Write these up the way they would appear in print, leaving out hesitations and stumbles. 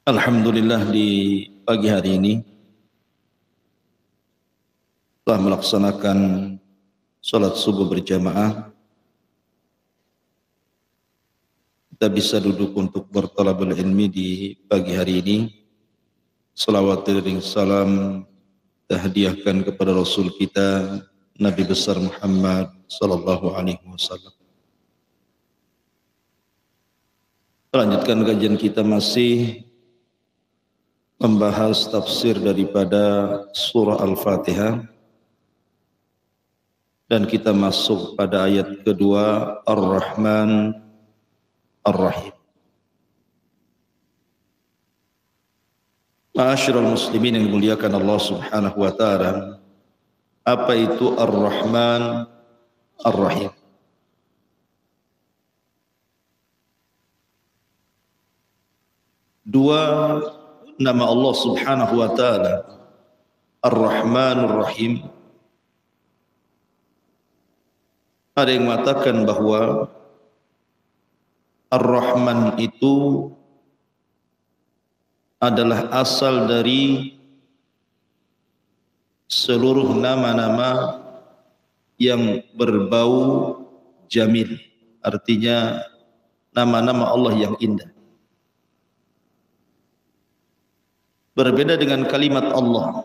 Alhamdulillah di pagi hari ini telah melaksanakan salat subuh berjamaah. Kita bisa duduk untuk bertalabul ilmi di pagi hari ini. Salawat dan salam kita kepada Rasul kita Nabi besar Muhammad sallallahu alaihi wasallam. Lanjutkan kajian kita masih membahas tafsir daripada surah Al-Fatihah dan kita masuk pada ayat kedua Ar-Rahman Ar-Rahim. Ma'asyiral muslimin yang dimuliakan Allah Subhanahu wa taala, apa itu Ar-Rahman Ar-Rahim? Dua nama Allah Subhanahu wa taala, Ar-Rahmanur Rahim. Ada yang mengatakan bahwa Ar-Rahman itu adalah asal dari seluruh nama-nama yang berbau jamil, artinya nama-nama Allah yang indah. Berbeda dengan kalimat Allah.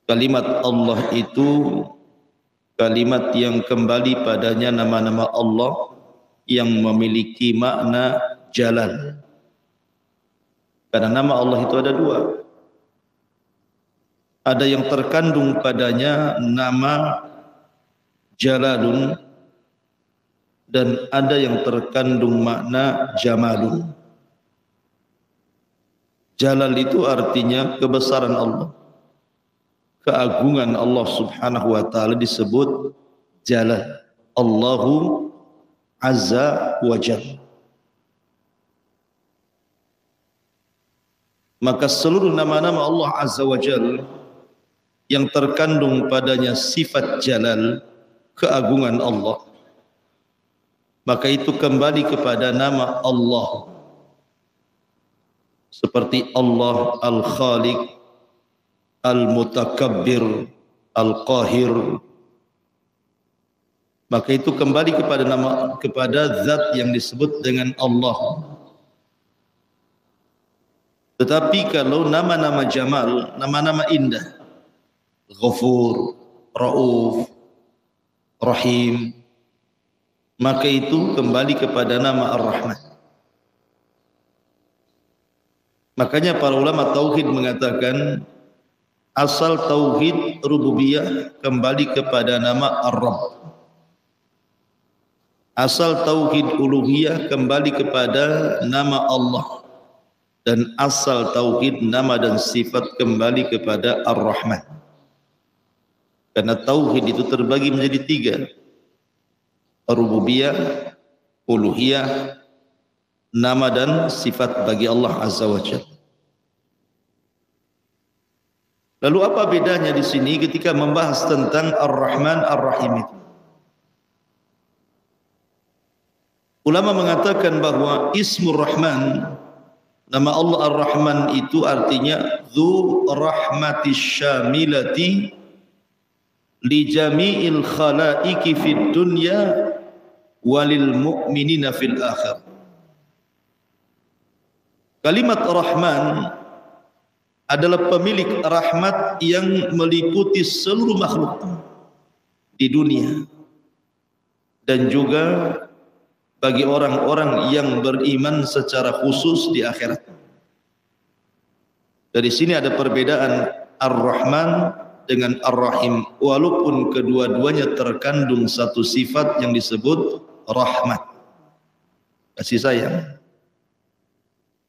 Kalimat Allah itu kalimat yang kembali padanya nama-nama Allah yang memiliki makna jalal. Karena nama Allah itu ada dua. Ada yang terkandung padanya nama jalalun dan ada yang terkandung makna jamalun. Jalal itu artinya kebesaran Allah, keagungan Allah Subhanahu wa taala disebut jalal. Allahu azza wa jalla. Maka seluruh nama-nama Allah azza wa jalla yang terkandung padanya sifat jalal, keagungan Allah, maka itu kembali kepada nama Allah. Seperti Allah Al-Khaliq, Al-Mutakabbir, Al-Qahir, maka itu kembali kepada zat yang disebut dengan Allah. Tetapi kalau nama-nama jamal, nama-nama indah, Ghafur, Rauf, Rahim, maka itu kembali kepada nama Ar-Rahman. Makanya para ulama tauhid mengatakan asal tauhid rububiyah kembali kepada nama Ar-Rabb. Asal tauhid uluhiyah kembali kepada nama Allah. Dan asal tauhid nama dan sifat kembali kepada Ar-Rahman. Karena tauhid itu terbagi menjadi tiga. Rububiyah, uluhiyah, nama dan sifat bagi Allah Azza wa Jalla. Lalu apa bedanya di sini ketika membahas tentang Ar-Rahman Ar-Rahim itu? Ulama mengatakan bahwa Ismur Rahman, nama Allah Ar-Rahman itu artinya Dzu Rahmatis Syamilati li jami'il khalaiqi fid dunya walil mu'minina fil akhir. Kalimat Rahman adalah pemilik rahmat yang meliputi seluruh makhluk di dunia dan juga bagi orang-orang yang beriman secara khusus di akhirat. Dari sini ada perbedaan Ar-Rahman dengan Ar-Rahim, walaupun kedua-duanya terkandung satu sifat yang disebut rahmat, kasih sayang.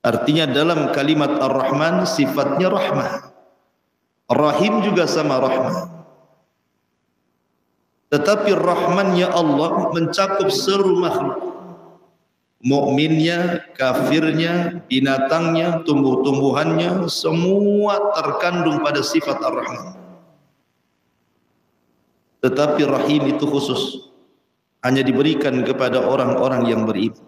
Artinya dalam kalimat Ar-Rahman sifatnya rahmah. Rahim juga sama rahmah. Tetapi rahmannya Allah mencakup seluruh makhluk. Mukminnya, kafirnya, binatangnya, tumbuh-tumbuhannya, semua terkandung pada sifat Ar-Rahman. Tetapi Rahim itu khusus, hanya diberikan kepada orang-orang yang beriman.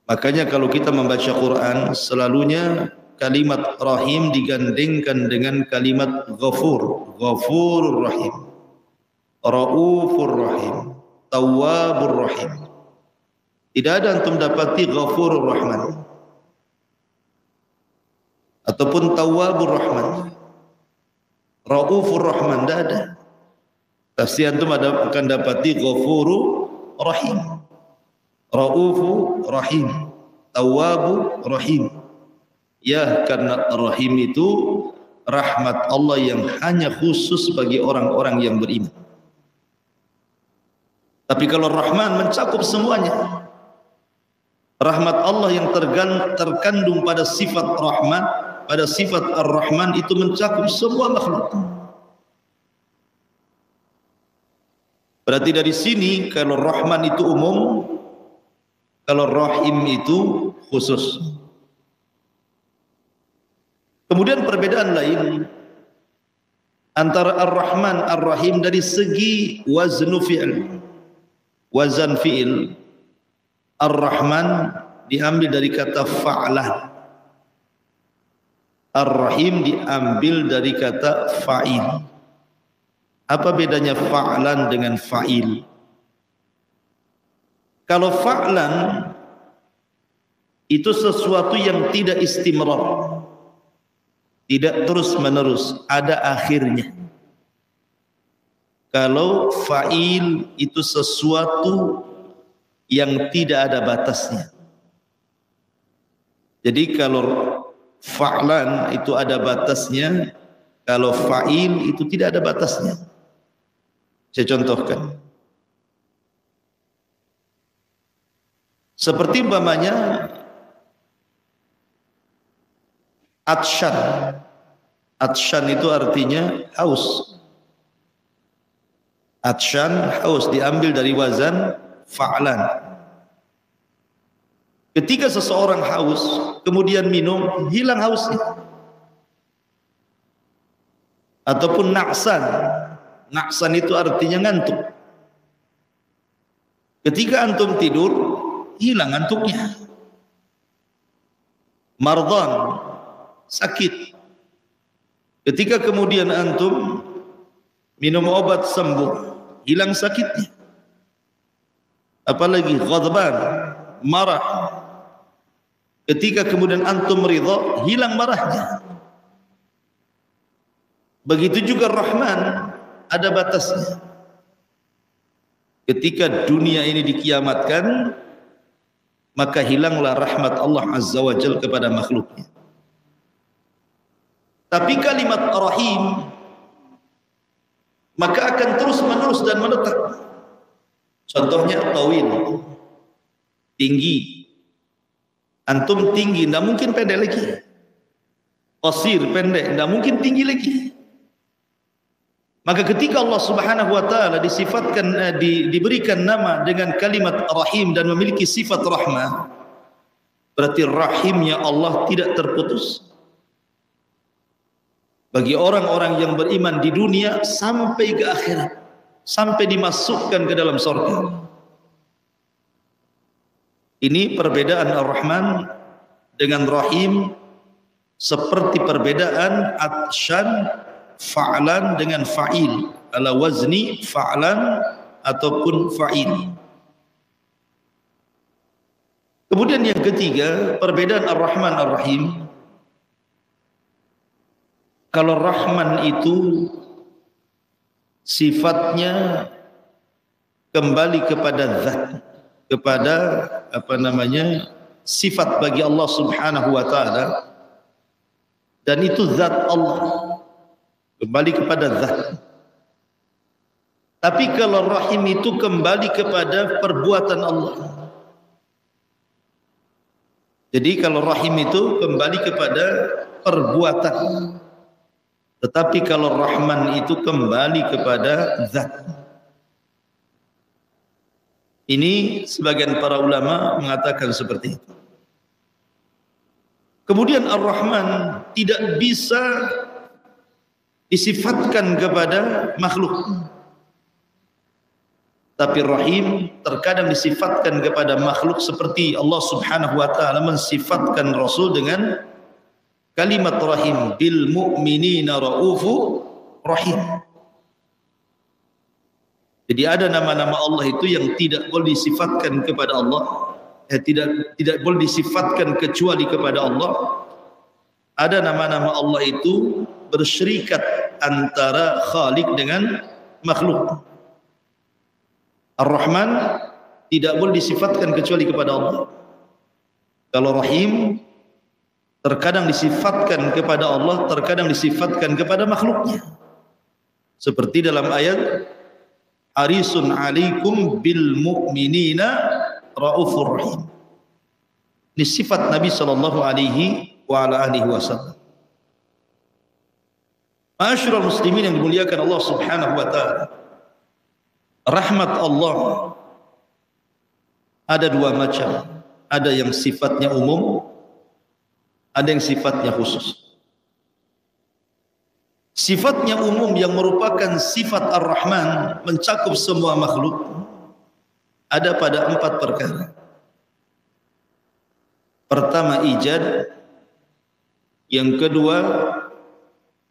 Makanya kalau kita membaca Quran, selalunya kalimat rahim digandengkan dengan kalimat ghafur, ghafurur rahim, raufur rahim, tawwabur rahim. Tidak ada antum dapati ghafurur rahman ataupun tawwabur rahman, raufur rahman, tidak ada. Pasti antum akan dapati ghafuru rahim, raufu rahim, tawwabu rahim. Ya, karena rahim itu rahmat Allah yang hanya khusus bagi orang-orang yang beriman. Tapi kalau rahman mencakup semuanya. Rahmat Allah yang terkandung pada sifat rahmat, pada sifat ar-Rahman itu mencakup semua makhluk. Berarti dari sini kalau Rahman itu umum, kalau Rahim itu khusus. Kemudian perbedaan lain antara Ar-Rahman, Ar-Rahim dari segi waznu fi'il, wazan fi'il. Ar-Rahman diambil dari kata fa'lan, Ar-Rahim diambil dari kata fa'il. Apa bedanya fa'lan dengan fa'il? Kalau fa'lan itu sesuatu yang tidak istimrar, tidak terus menerus, ada akhirnya. Kalau fa'il itu sesuatu yang tidak ada batasnya. Jadi kalau fa'lan itu ada batasnya, kalau fa'il itu tidak ada batasnya. Saya contohkan. Seperti umpamanya atsyan. Atsyan itu artinya haus. Atsyan, haus, diambil dari wazan fa'lan. Ketika seseorang haus, kemudian minum, hilang hausnya. Ataupun na'san. Na'san itu artinya ngantuk. Ketika antum tidur, hilang ngantuknya. Mardan, sakit. Ketika kemudian antum minum obat sembuh, hilang sakitnya. Apalagi ghadban, marah. Ketika kemudian antum ridha, hilang marahnya. Begitu juga Rahman, ada batasnya. Ketika dunia ini dikiamatkan, maka hilanglah rahmat Allah Azza wa Jalla kepada makhluknya. Tapi kalimat Rahim maka akan terus menerus dan menetap. Contohnya tawil, tinggi. Antum tinggi, tidak mungkin pendek lagi. Qasir, pendek, tidak mungkin tinggi lagi. Maka ketika Allah Subhanahu wa taala disifatkan, diberikan nama dengan kalimat Rahim dan memiliki sifat rahmah, berarti rahimnya Allah tidak terputus bagi orang-orang yang beriman di dunia sampai ke akhirat, sampai dimasukkan ke dalam surga. Ini perbedaan Ar-Rahman dengan Rahim, seperti perbedaan atsyan fa'lan dengan fa'il, ala wazni fa'lan ataupun fa'il. Kemudian yang ketiga, perbedaan Ar-Rahman Ar-Rahim. Kalau Rahman itu sifatnya kembali kepada zat, kepada sifat bagi Allah Subhanahu wa taala, dan itu zat Allah, kembali kepada zat. Tapi kalau Rahim itu kembali kepada perbuatan Allah. Jadi kalau Rahim itu kembali kepada perbuatan, tetapi kalau Rahman itu kembali kepada zat. Ini sebagian para ulama mengatakan seperti itu. Kemudian Ar-Rahman tidak bisa disifatkan kepada makhluk. Tapi Rahim terkadang disifatkan kepada makhluk seperti Allah Subhanahu wa taala mensifatkan Rasul dengan kalimat Rahim, bil mu'minina raufur rahim. Jadi ada nama-nama Allah itu yang tidak boleh disifatkan kepada Allah, tidak boleh disifatkan kecuali kepada Allah. Ada nama-nama Allah itu bersyirikat antara Khalik dengan makhluk. Ar-Rahman tidak boleh disifatkan kecuali kepada Allah. Kalau Rahim terkadang disifatkan kepada Allah, terkadang disifatkan kepada makhluknya. Seperti dalam ayat Harisun alaikum bil mu'minina raufur rahim. Ini sifat Nabi sallallahu alaihi wa ala alihi wasallam. Ma'asyiral muslimin yang dimuliakan Allah Subhanahu wa taala. Rahmat Allah ada dua macam. Ada yang sifatnya umum, ada yang sifatnya khusus. Sifatnya umum yang merupakan sifat Ar-Rahman mencakup semua makhluk ada pada 4 perkara. Pertama ijad, yang kedua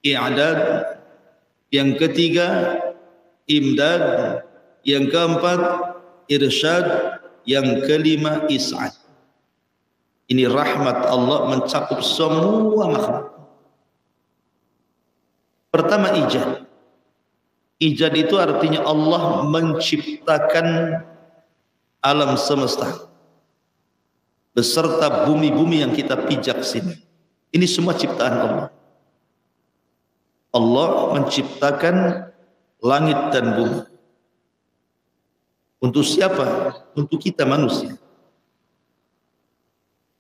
i'dad, yang ketiga imdad, yang keempat irsyad, yang kelima is'ad. Ini rahmat Allah mencakup semua makhluk. Pertama ijad. Ijad itu artinya Allah menciptakan alam semesta beserta bumi-bumi yang kita pijak sini. Ini semua ciptaan Allah. Allah menciptakan langit dan bumi. Untuk siapa? Untuk kita manusia.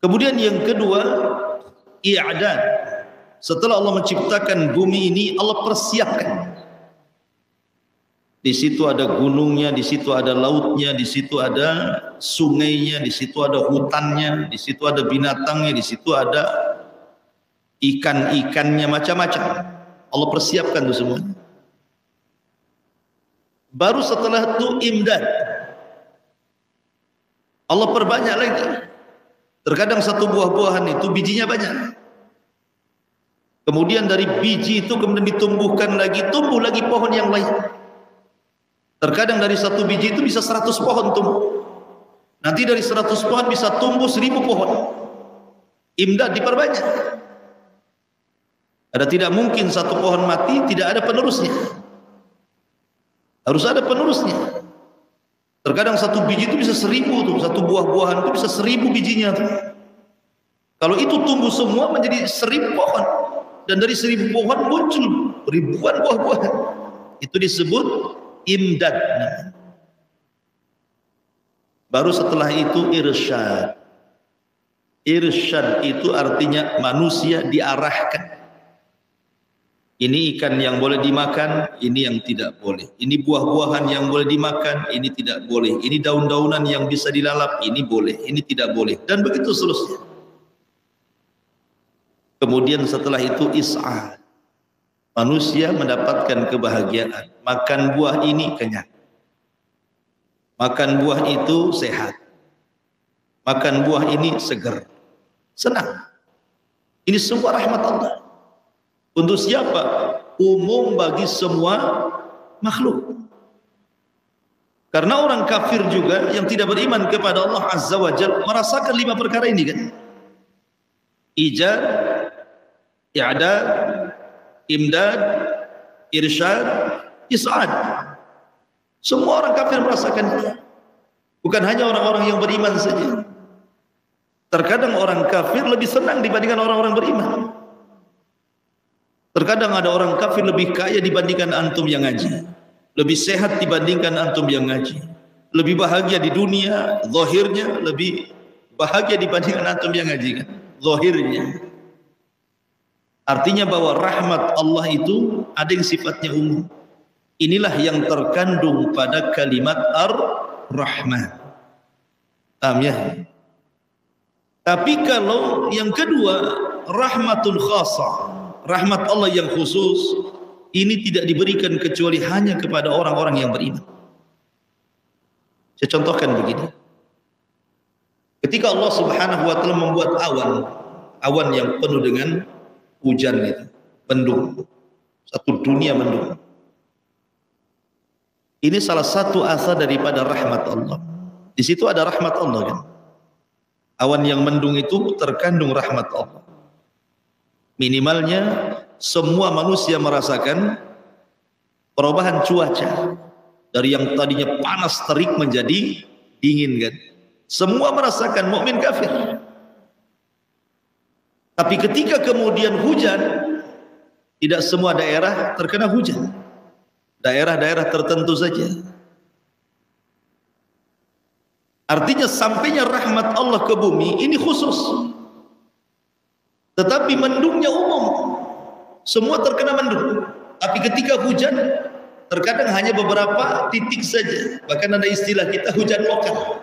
Kemudian yang kedua, i'dad. Setelah Allah menciptakan bumi ini, Allah persiapkan. Di situ ada gunungnya, di situ ada lautnya, di situ ada sungainya, di situ ada hutannya, di situ ada binatangnya, di situ ada ikan-ikannya, macam-macam. Allah persiapkan itu semua. Baru setelah itu imdad. Allah perbanyak lagi. Terkadang satu buah-buahan itu bijinya banyak. Kemudian dari biji itu kemudian ditumbuhkan lagi, tumbuh lagi pohon yang lain. Terkadang dari satu biji itu bisa 100 pohon tumbuh. Nanti dari 100 pohon bisa tumbuh 1000 pohon. Imdad diperbanyak. Ada tidak mungkin satu pohon mati tidak ada penerusnya. Harus ada penerusnya. Terkadang satu biji itu bisa 1000 tuh, satu buah-buahan itu bisa 1000 bijinya tuh. Kalau itu tumbuh semua menjadi 1000 pohon, dan dari 1000 pohon muncul ribuan buah-buahan. Itu disebut imdad. Baru setelah itu irsyad. Irsyad itu artinya manusia diarahkan. Ini ikan yang boleh dimakan, ini yang tidak boleh. Ini buah-buahan yang boleh dimakan, ini tidak boleh. Ini daun-daunan yang bisa dilalap, ini boleh, ini tidak boleh. Dan begitu seterusnya. Kemudian setelah itu is'ad. Manusia mendapatkan kebahagiaan. Makan buah ini kenyang. Makan buah itu sehat. Makan buah ini segar. Senang. Ini semua rahmat Allah. Untuk siapa? Umum bagi semua makhluk. Karena orang kafir juga yang tidak beriman kepada Allah Azza wa Jalla merasakan 5 perkara ini kan. Ijad, i'dad, imdad, irsyad, is'ad. Semua orang kafir merasakan itu. Bukan hanya orang-orang yang beriman saja. Terkadang orang kafir lebih senang dibandingkan orang-orang beriman. Terkadang ada orang kafir lebih kaya dibandingkan antum yang ngaji, lebih sehat dibandingkan antum yang ngaji, lebih bahagia di dunia zahirnya, lebih bahagia dibandingkan antum yang ngaji kan zahirnya. Artinya bahwa rahmat Allah itu ada yang sifatnya umum. Inilah yang terkandung pada kalimat Ar-Rahman. Paham ya? Tapi kalau yang kedua, rahmatul khassa, rahmat Allah yang khusus, ini tidak diberikan kecuali hanya kepada orang-orang yang beriman. Saya contohkan begini. Ketika Allah Subhanahu wa taala membuat awan yang penuh dengan hujan itu, mendung. Satu dunia mendung. Ini salah satu asal daripada rahmat Allah. Di situ ada rahmat Allah kan. Awan yang mendung itu terkandung rahmat Allah. Minimalnya semua manusia merasakan perubahan cuaca dari yang tadinya panas terik menjadi dingin kan. Semua merasakan, mukmin kafir. Tapi ketika kemudian hujan, tidak semua daerah terkena hujan. Daerah-daerah tertentu saja. Artinya sampainya rahmat Allah ke bumi ini khusus. Tetapi mendungnya umum. Semua terkena mendung. Tapi ketika hujan, terkadang hanya beberapa titik saja. Bahkan ada istilah kita hujan lokal.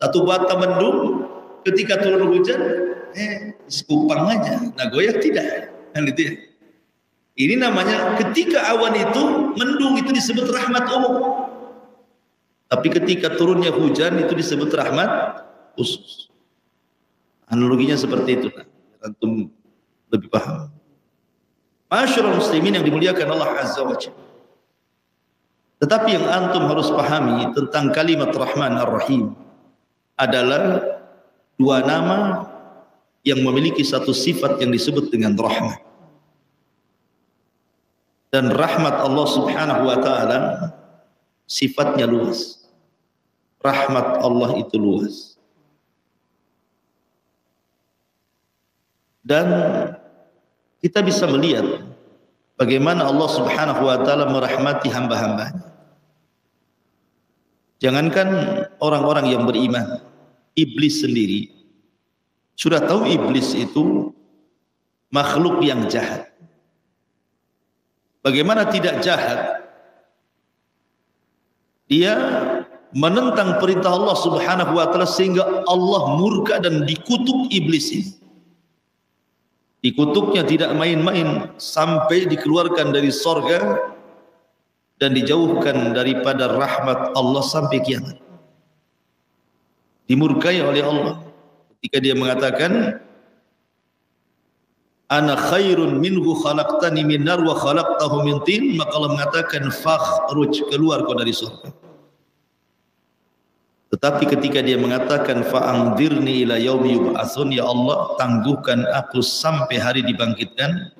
Satu bata mendung, ketika turun hujan, sekupang aja. Nagoya tidak. Kan itu ya. Ini namanya ketika awan itu mendung itu disebut rahmat umum. Tapi ketika turunnya hujan itu disebut rahmat khusus. Analoginya seperti itu. Antum lebih paham. Masyarul muslimin yang dimuliakan Allah Azza wa Jalla. Tetapi yang antum harus pahami tentang kalimat Rahman Ar-Rahim adalah dua nama yang memiliki satu sifat yang disebut dengan rahmat. Dan rahmat Allah Subhanahu wa taala sifatnya luas. Rahmat Allah itu luas. Dan kita bisa melihat bagaimana Allah Subhanahu wa taala merahmati hamba-hambanya. Jangankan orang-orang yang beriman, iblis sendiri sudah tahu iblis itu makhluk yang jahat. Bagaimana tidak jahat? Dia menentang perintah Allah Subhanahu wa taala sehingga Allah murka dan dikutuk iblis ini. Dikutuknya tidak main-main sampai dikeluarkan dari sorga dan dijauhkan daripada rahmat Allah sampai kiamat. Dimurkai oleh Allah ketika dia mengatakan, ana khairun minhu khalaqtani min nar wa khalaqtahu min tin, maka Allah mengatakan fakhruj, keluar kau dari surga. Tetapi ketika dia mengatakan fa'angdirni ila yaumi yub'atsun, ya Allah tangguhkan aku sampai hari dibangkitkan,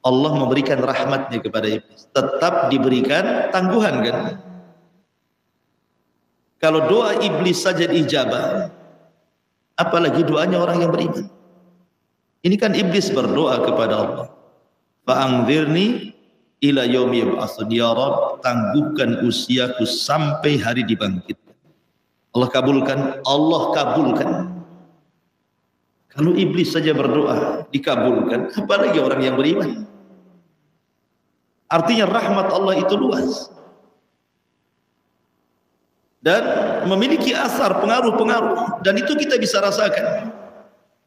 Allah memberikan rahmatnya kepada iblis. Tetap diberikan tangguhan kan. Kalau doa iblis saja diijabah, apalagi doanya orang yang beriman. Ini kan iblis berdoa kepada Allah. Fa'angdzirni ila yaumi yub'atsun, ya Rabb tangguhkan usiaku sampai hari dibangkitkan. Allah kabulkan, Allah kabulkan. Kalau iblis saja berdoa dikabulkan, apalagi orang yang beriman. Artinya rahmat Allah itu luas. Dan memiliki asar, pengaruh-pengaruh, dan itu kita bisa rasakan.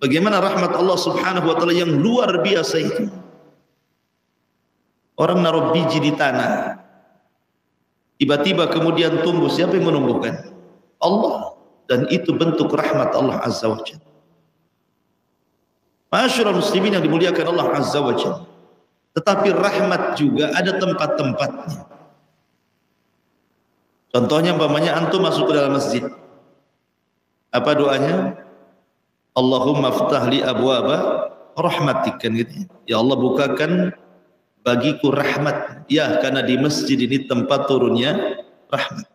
Bagaimana rahmat Allah Subhanahu wa taala yang luar biasa itu. Orang naruh biji di tanah, tiba-tiba kemudian tumbuh, siapa yang menumbuhkan? Allah. Dan itu bentuk rahmat Allah Azza wa Jalla. Masyarul muslimin yang dimuliakan Allah Azza wa Jalla. Tetapi rahmat juga ada tempat-tempatnya. Contohnya umpamanya antum masuk ke dalam masjid. Apa doanya? Allahumma ftah li abwaba rahmatik, kan gitu. Ya Allah bukakan bagiku rahmat. Ya, karena di masjid ini tempat turunnya rahmat.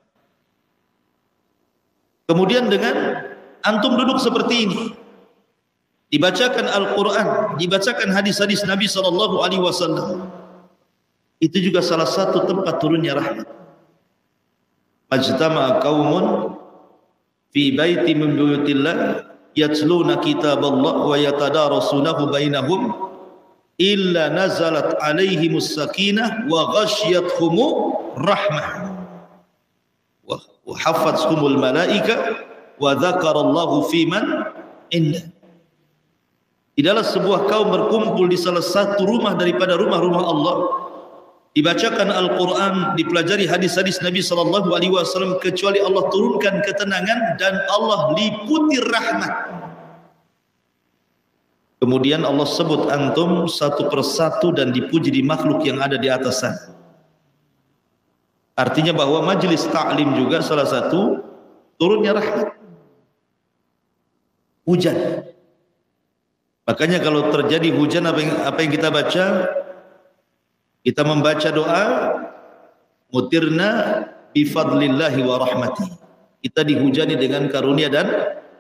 Kemudian dengan antum duduk seperti ini, dibacakan Al-Quran, dibacakan hadis-hadis Nabi SAW, itu juga salah satu tempat turunnya rahmat. Majtama'a qaumun fi baiti min buyutillah yatluna kitaballah wa yatadarasunahu bainahum illa nazalat alaihimus sakinah wa ghasyiyatuhumur rahmah wa hafatzhumul malaika wa dzakarallahu fiman indah. Tidaklah sebuah kaum berkumpul di salah satu rumah daripada rumah-rumah Allah, dibacakan Al-Quran, dipelajari hadis-hadis Nabi SAW, kecuali Allah turunkan ketenangan dan Allah liputi rahmat. Kemudian Allah sebut antum satu persatu dan dipuji di makhluk yang ada di atas sana. Artinya bahwa majelis ta'lim juga salah satu turunnya rahmat. Hujan. Makanya kalau terjadi hujan, apa yang kita baca? Kita membaca doa, mutirna bifadlillahi wa rahmati. Kita dihujani dengan karunia dan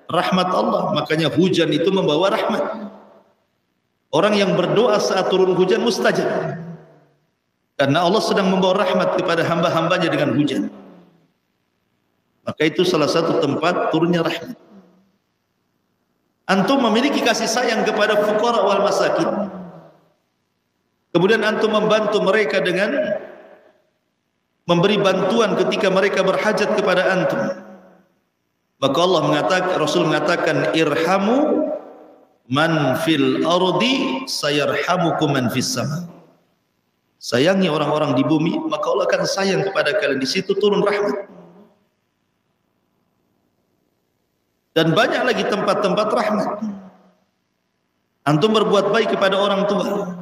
rahmat Allah. Makanya hujan itu membawa rahmat. Orang yang berdoa saat turun hujan mustajab, karena Allah sedang membawa rahmat kepada hamba-hambanya dengan hujan. Maka itu salah satu tempat turunnya rahmat. Antum memiliki kasih sayang kepada fuqara wal masakin, kemudian antum membantu mereka dengan memberi bantuan ketika mereka berhajat kepada antum. Maka Allah mengatakan, Rasul mengatakan, irhamu man fil ardi sayarhamukum man fis sama. Sayangi orang-orang di bumi, maka Allah akan sayang kepada kalian. Di situ turun rahmat. Dan banyak lagi tempat-tempat rahmat. Antum berbuat baik kepada orang tua,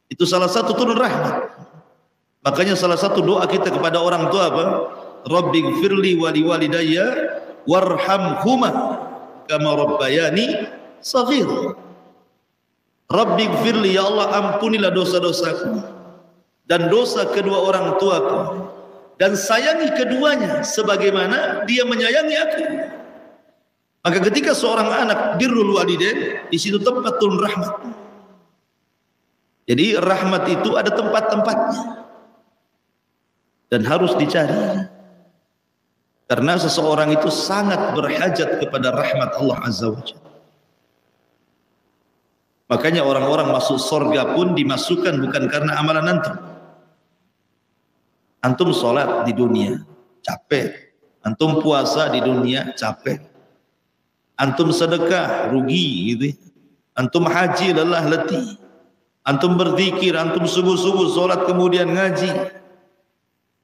itu salah satu turun rahmat. Makanya salah satu doa kita kepada orang tua apa? Rabbighfirli wa liwalidayya warhamhuma kama rabbayani saghir. Rabbighfirli, ya Allah ampunilah dosa-dosaku dan dosa kedua orang tuaku, dan sayangi keduanya sebagaimana dia menyayangi aku. Maka ketika seorang anak birrul walidain, di situ tempat turun rahmat. Jadi rahmat itu ada tempat-tempatnya dan harus dicari, karena seseorang itu sangat berhajat kepada rahmat Allah Azza wa Jalla. Makanya orang-orang masuk surga pun dimasukkan bukan karena amalan antum. Antum sholat di dunia capek, antum puasa di dunia capek, antum sedekah rugi gitu, antum haji lelah letih, antum berzikir, antum subuh-subuh sholat kemudian ngaji.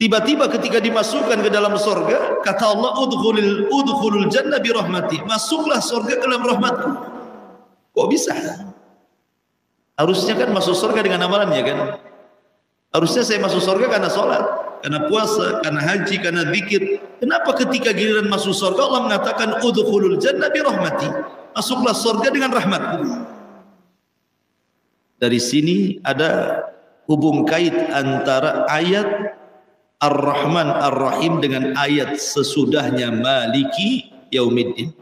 Tiba-tiba ketika dimasukkan ke dalam surga, kata Allah, udkhulul jannah bi rahmati, masuklah surga ke dalam rahmatku. Kok bisa? Harusnya kan masuk surga dengan amalannya kan. Harusnya saya masuk surga karena sholat, karena puasa, karena haji, karena zikir. Kenapa ketika giliran masuk surga Allah mengatakan udkhulul jannah bi rahmati, masuklah surga dengan rahmatku? Dari sini ada hubung kait antara ayat Ar-Rahman Ar-Rahim dengan ayat sesudahnya Maliki Yaumiddin.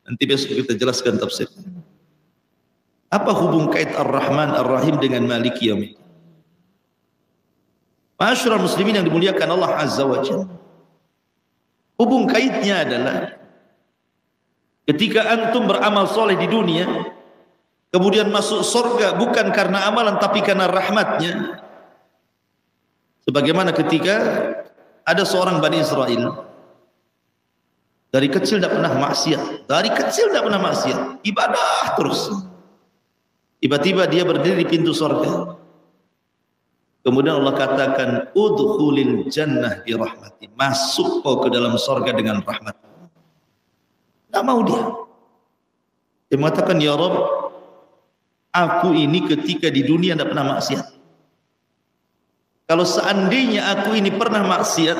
Nanti besok kita jelaskan tafsir. Apa hubung kait Ar-Rahman Ar-Rahim dengan Maliki Yaumiddin? Ma'asyiral muslimin yang dimuliakan Allah Azza wa Jalla, hubung kaitnya adalah ketika antum beramal soleh di dunia, kemudian masuk surga bukan karena amalan tapi karena rahmatnya. Sebagaimana ketika ada seorang Bani Israel, dari kecil tidak pernah maksiat, ibadah terus. Tiba-tiba dia berdiri di pintu surga. Kemudian Allah katakan, udkhulil jannah bi rahmati, masuk kau ke dalam surga dengan rahmat. Tak mau dia. Dia mengatakan, ya Rabb, aku ini ketika di dunia tidak pernah maksiat. Kalau seandainya aku ini pernah maksiat,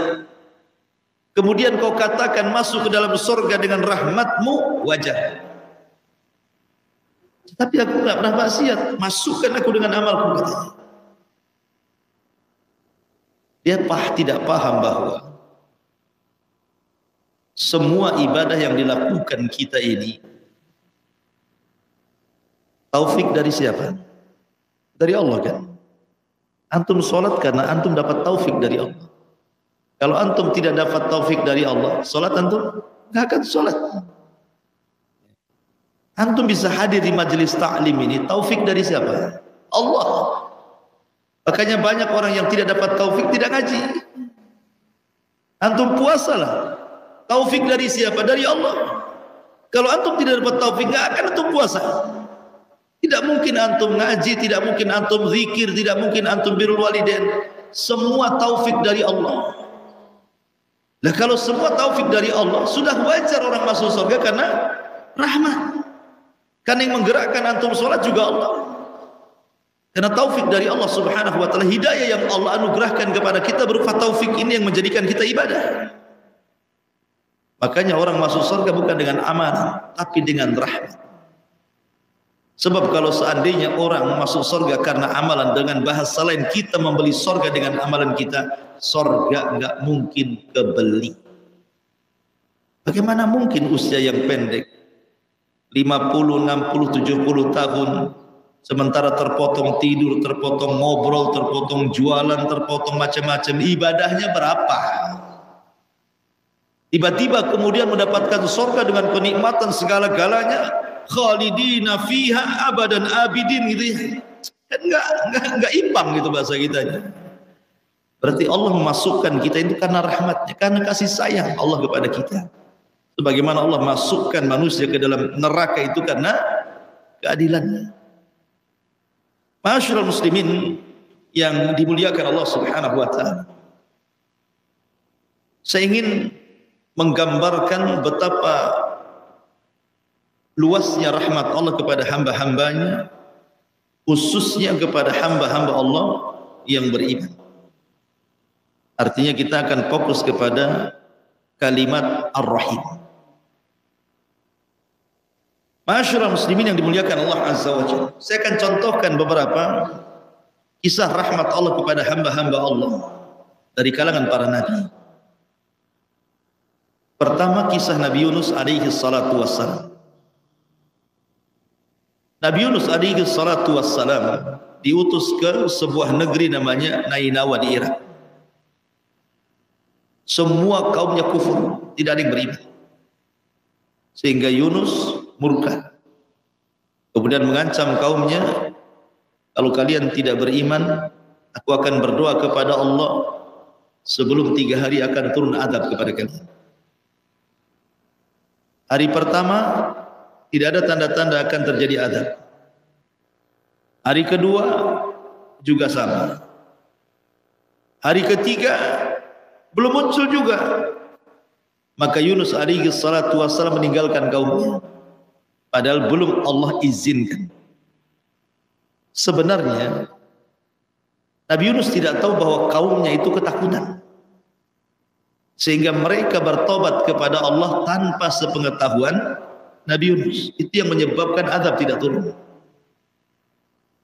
kemudian kau katakan masuk ke dalam surga dengan rahmatmu, wajar. Tapi aku tidak pernah maksiat, masukkan aku dengan amalku, katanya. Dia tidak paham bahwa semua ibadah yang dilakukan kita ini taufik dari siapa? Dari Allah kan? Antum sholat karena antum dapat taufik dari Allah. Kalau antum tidak dapat taufik dari Allah, sholat antum nggak akan sholat. Antum bisa hadir di majelis ta'lim ini, taufik dari siapa? Allah. Makanya banyak orang yang tidak dapat taufik tidak ngaji. Antum puasalah, taufik dari siapa? Dari Allah. Kalau antum tidak dapat taufik, nggak akan antum puasa. Tidak mungkin antum ngaji, tidak mungkin antum zikir, tidak mungkin antum birrul walidain. semua taufik dari Allah. Nah, kalau semua taufik dari Allah, sudah wajar orang masuk surga karena rahmat. Karena yang menggerakkan antum sholat juga Allah. Karena taufik dari Allah subhanahu wa ta'ala, hidayah yang Allah anugerahkan kepada kita berupa taufik ini yang menjadikan kita ibadah. Makanya orang masuk surga bukan dengan amal, tapi dengan rahmat. Sebab kalau seandainya orang masuk surga karena amalan, dengan bahasa lain kita membeli surga dengan amalan kita, surga enggak mungkin kebeli. Bagaimana mungkin usia yang pendek 50, 60, 70 tahun sementara terpotong tidur, terpotong ngobrol, terpotong jualan, terpotong macam-macam, ibadahnya berapa? Tiba-tiba kemudian mendapatkan surga dengan kenikmatan segala-galanya, khalidina fiha abadan abidin gitu ya. Kan enggak imbang gitu bahasa kita. Berarti Allah memasukkan kita itu karena rahmatnya, karena kasih sayang Allah kepada kita. Sebagaimana Allah masukkan manusia ke dalam neraka itu karena keadilannya. Ma'asyiral muslimin yang dimuliakan Allah subhanahu wa ta'ala, saya ingin menggambarkan betapa luasnya rahmat Allah kepada hamba-hambanya, khususnya kepada hamba-hamba Allah yang beriman. Artinya kita akan fokus kepada kalimat Ar-Rahim. Ma'asyiral muslimin yang dimuliakan Allah azza wa jalla, saya akan contohkan beberapa kisah rahmat Allah kepada hamba-hamba Allah dari kalangan para nabi. Pertama, kisah Nabi Yunus alaihi salatu wassalam. Nabi Yunus alaihi salatu wassalam diutus ke sebuah negeri namanya Nainawa di Irak. Semua kaumnya kufur, tidak ada yang beriman. Sehingga Yunus murka. Kemudian mengancam kaumnya, kalau kalian tidak beriman, aku akan berdoa kepada Allah sebelum 3 hari akan turun azab kepada kalian. Hari pertama tidak ada tanda-tanda akan terjadi azab. Hari kedua juga sama. Hari ketiga belum muncul juga. Maka Yunus alaihi salatu wassalam meninggalkan kaumnya, padahal belum Allah izinkan. Sebenarnya Nabi Yunus tidak tahu bahwa kaumnya itu ketakutan, sehingga mereka bertobat kepada Allah tanpa sepengetahuan Nabi Yunus. Itu yang menyebabkan azab tidak turun.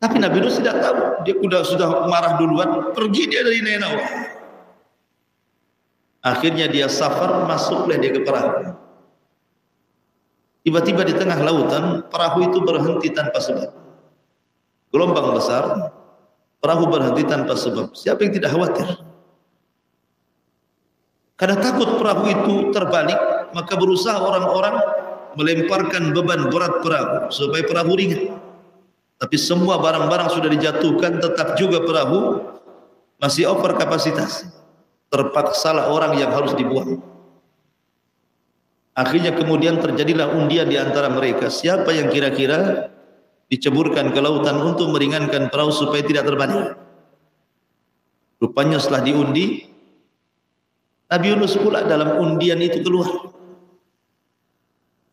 Tapi Nabi Yunus tidak tahu. Dia sudah marah duluan, pergi dia dari Nainawa. Akhirnya dia safar, masuklah dia ke perahu. Tiba-tiba di tengah lautan, perahu itu berhenti tanpa sebab. Gelombang besar, perahu berhenti tanpa sebab. Siapa yang tidak khawatir? Karena takut perahu itu terbalik, maka berusaha orang-orang melemparkan beban berat perahu supaya perahu ringan. Tapi semua barang-barang sudah dijatuhkan, tetap juga perahu masih over kapasitas. Terpaksalah orang yang harus dibuang. Akhirnya kemudian terjadilah undian di antara mereka. Siapa yang kira-kira diceburkan ke lautan untuk meringankan perahu supaya tidak terbalik. Rupanya setelah diundi, Nabi Yunus pula dalam undian itu keluar.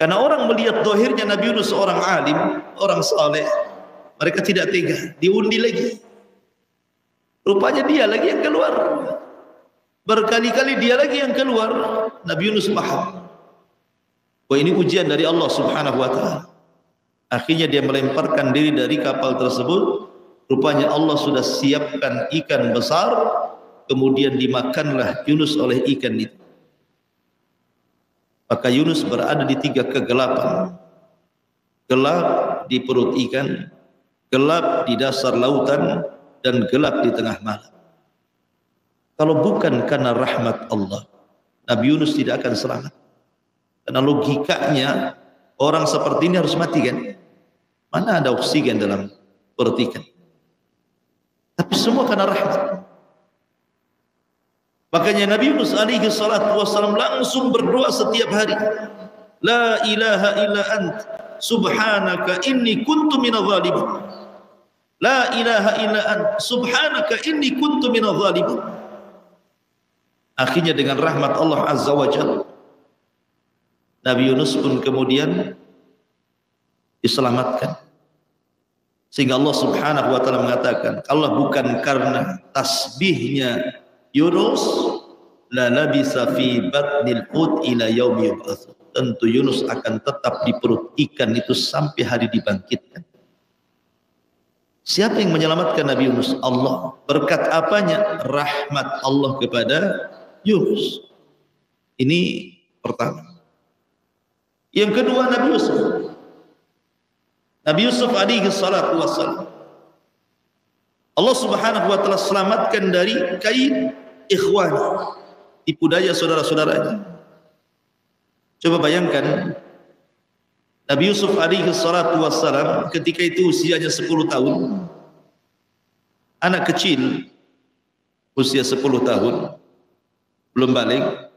Karena orang melihat dohirnya Nabi Yunus seorang alim, orang saleh, mereka tidak tega, diundi lagi. Rupanya dia lagi yang keluar. Berkali-kali dia lagi yang keluar. Nabi Yunus paham bahwa ini ujian dari Allah subhanahu wa ta'ala. Akhirnya dia melemparkan diri dari kapal tersebut. Rupanya Allah sudah siapkan ikan besar, kemudian dimakanlah Yunus oleh ikan itu. Maka Yunus berada di 3 kegelapan. Gelap di perut ikan, gelap di dasar lautan, dan gelap di tengah malam. Kalau bukan karena rahmat Allah, Nabi Yunus tidak akan selamat. Karena logikanya orang seperti ini harus mati kan? Mana ada oksigen dalam perut ikan? Tapi semua karena rahmat. Makanya Nabi Yunus alaihi salatu wassalam langsung berdoa setiap hari. La ilaha illa ant subhanaka inni kuntu minadh dhalimin. La ilaha illa anta subhanaka inni kuntu minadh dhalimin. Akhirnya dengan rahmat Allah Azza wa Jalla, Nabi Yunus pun kemudian diselamatkan. Sehingga Allah Subhanahu wa taala mengatakan, kalau bukan karena tasbihnya Yunus, la labisa fi batnil hut ila yaumi yub'ats. Tentu Yunus akan tetap di perut ikan itu sampai hari dibangkitkan. Siapa yang menyelamatkan Nabi Yunus? Allah. Berkat apanya? Rahmat Allah kepada Yunus. Ini pertama. Yang kedua, Nabi Yusuf. Nabi Yusuf alaihi salatu wassalam, Allah Subhanahu wa taala selamatkan dari kaid ikhwani, tipu daya saudara-saudaranya. Coba bayangkan Nabi Yusuf alaihi salatu wassalam ketika itu usianya 10 tahun. Anak kecil usia 10 tahun belum balik,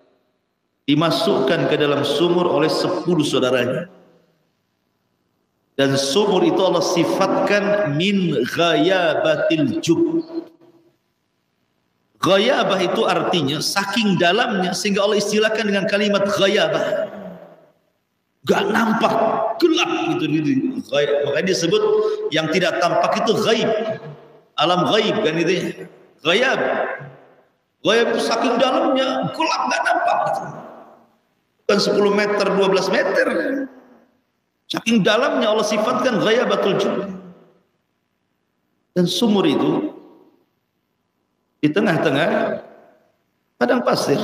dimasukkan ke dalam sumur oleh 10 saudaranya. Dan sumur itu Allah sifatkan min ghayabatil jub. Ghayabah itu artinya saking dalamnya sehingga Allah istilahkan dengan kalimat ghayabah. Gak nampak, gelap gitu. Makanya disebut yang tidak tampak itu ghaib. Alam ghaib kan itu. Ghayab. Ghayab itu saking dalamnya, gelap gak nampak gitu. Bukan 10 meter, 12 meter. Saking dalamnya Allah sifatkan ghayabatul jub. Dan sumur itu di tengah-tengah padang pasir.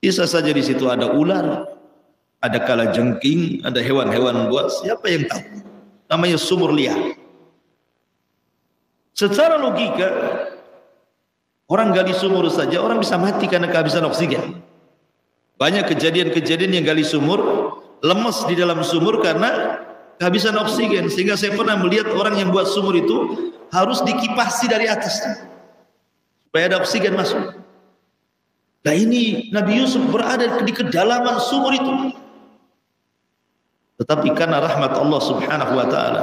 Bisa saja di situ ada ular, ada kalajengking, ada hewan-hewan buas. Siapa yang tahu? Namanya sumur liar. Secara logika, orang gali sumur saja orang bisa mati karena kehabisan oksigen. Banyak kejadian-kejadian yang gali sumur lemas di dalam sumur karena kehabisan oksigen, sehingga saya pernah melihat orang yang buat sumur itu harus dikipasi dari atas supaya ada oksigen masuk. Nah ini Nabi Yusuf berada di kedalaman sumur itu, tetapi karena rahmat Allah Subhanahu wa taala,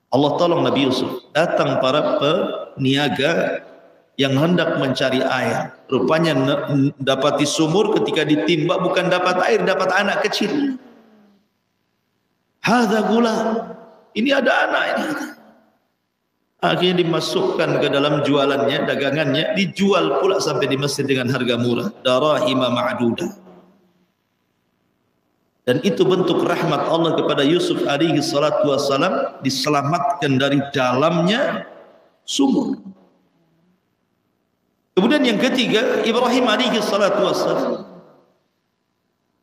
Allah tolong Nabi Yusuf. Datang para peniaga yang hendak mencari air. Rupanya dapati sumur, ketika ditimba bukan dapat air, dapat anak kecil. Hadza gula. Ini ada anak ini. Akhirnya dimasukkan ke dalam jualannya, dagangannya, dijual pula sampai di Mesir dengan harga murah. Darahima ma'dudah. Dan itu bentuk rahmat Allah kepada Yusuf alaihi salatu wassalam, diselamatkan dari dalamnya sumur. Kemudian yang ketiga, Ibrahim alaihi salatu wassalam,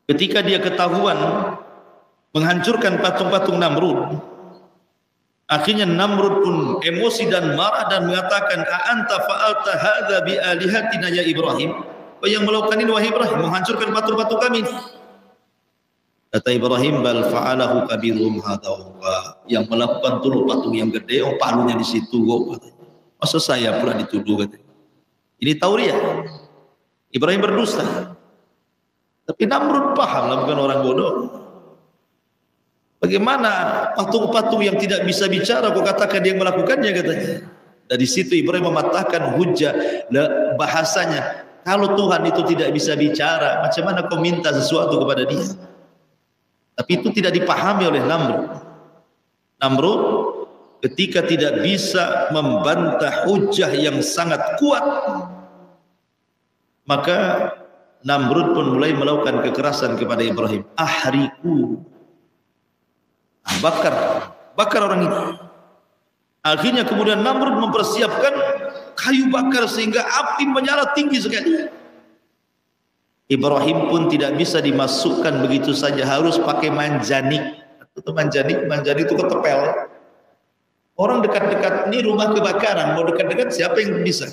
ketika dia ketahuan menghancurkan patung-patung Namrud, akhirnya Namrud pun emosi dan marah dan mengatakan, "A'anta fa'alta hadza bi alihatina ya Ibrahim?" Kau yang melakukan ini wahai Ibrahim, menghancurkan patung-patung kami. Kata Ibrahim, "Bal fa'alahu kabiruhum hadza." Yang melakukan itu patung yang gede, palunya di situ kok. Masa saya pula dituduh katanya. Ini tauriah. Ibrahim berdusta. Tapi Namrud paham lah, bukan orang bodoh. Bagaimana patung-patung yang tidak bisa bicara kau katakan dia yang melakukannya, katanya. Dari situ Ibrahim mematahkan hujah bahasanya. Kalau Tuhan itu tidak bisa bicara, macam mana kau minta sesuatu kepada dia? Tapi itu tidak dipahami oleh Namrud. Namrud ketika tidak bisa membantah hujah yang sangat kuat, maka Namrud pun mulai melakukan kekerasan kepada Ibrahim. Ahriku, bakar orang ini. Akhirnya kemudian Namrud mempersiapkan kayu bakar sehingga api menyala tinggi sekali. Ibrahim pun tidak bisa dimasukkan begitu saja, harus pakai manjanik. Itu manjanik itu ketepel. Orang dekat-dekat ini rumah kebakaran, mau dekat-dekat siapa yang bisa?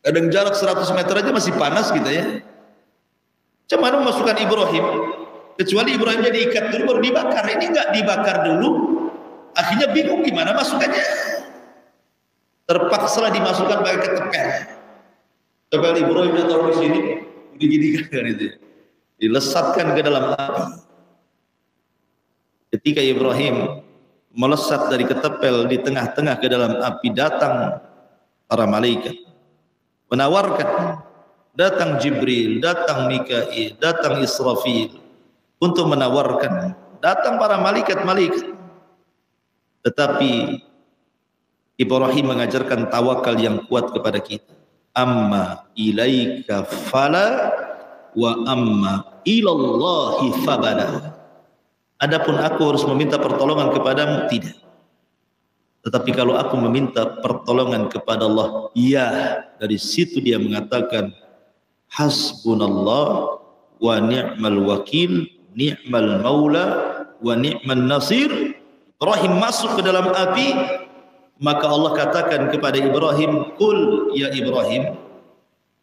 Kadang jarak 100 meter aja masih panas gitu ya. Macam mana memasukkan Ibrahim? Kecuali Ibrahim jadi ikat dulu baru dibakar. Ini enggak dibakar dulu. Akhirnya bingung gimana masukannya. Terpaksa dimasukkan pakai ketepel. Ketepel Ibrahim dia taruh di sini, gini kan itu. Dilesatkan ke dalam api. Ketika Ibrahim melesat dari ketepel di tengah-tengah ke dalam api, datang para malaikat menawarkan, datang Jibril, datang Mikail, datang Israfil untuk menawarkan, datang para malaikat-malaikat. Tetapi Ibrahim mengajarkan tawakal yang kuat kepada kita. Amma ilaika fala wa amma ilallahi fabada. Adapun aku harus meminta pertolongan kepadamu, tidak. Tetapi kalau aku meminta pertolongan kepada Allah, ya. Dari situ dia mengatakan hasbunallah wa ni'mal wakil, ni'mal maula wa ni'man nasir. Ibrahim masuk ke dalam api, maka Allah katakan kepada Ibrahim, qul ya Ibrahim,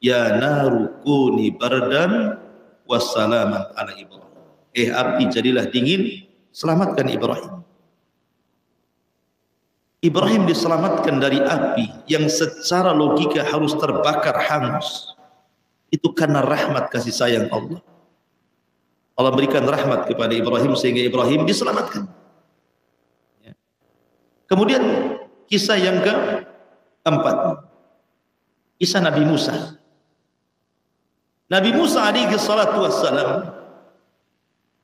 ya naru kuni bardan wassalaman ala Ibrahim. Api jadilah dingin, selamatkan Ibrahim. Ibrahim diselamatkan dari api yang secara logika harus terbakar hangus. Itu karena rahmat kasih sayang Allah. Allah berikan rahmat kepada Ibrahim sehingga Ibrahim diselamatkan. Kemudian kisah yang keempat, kisah Nabi Musa. Nabi Musa alaihi salatu wassalam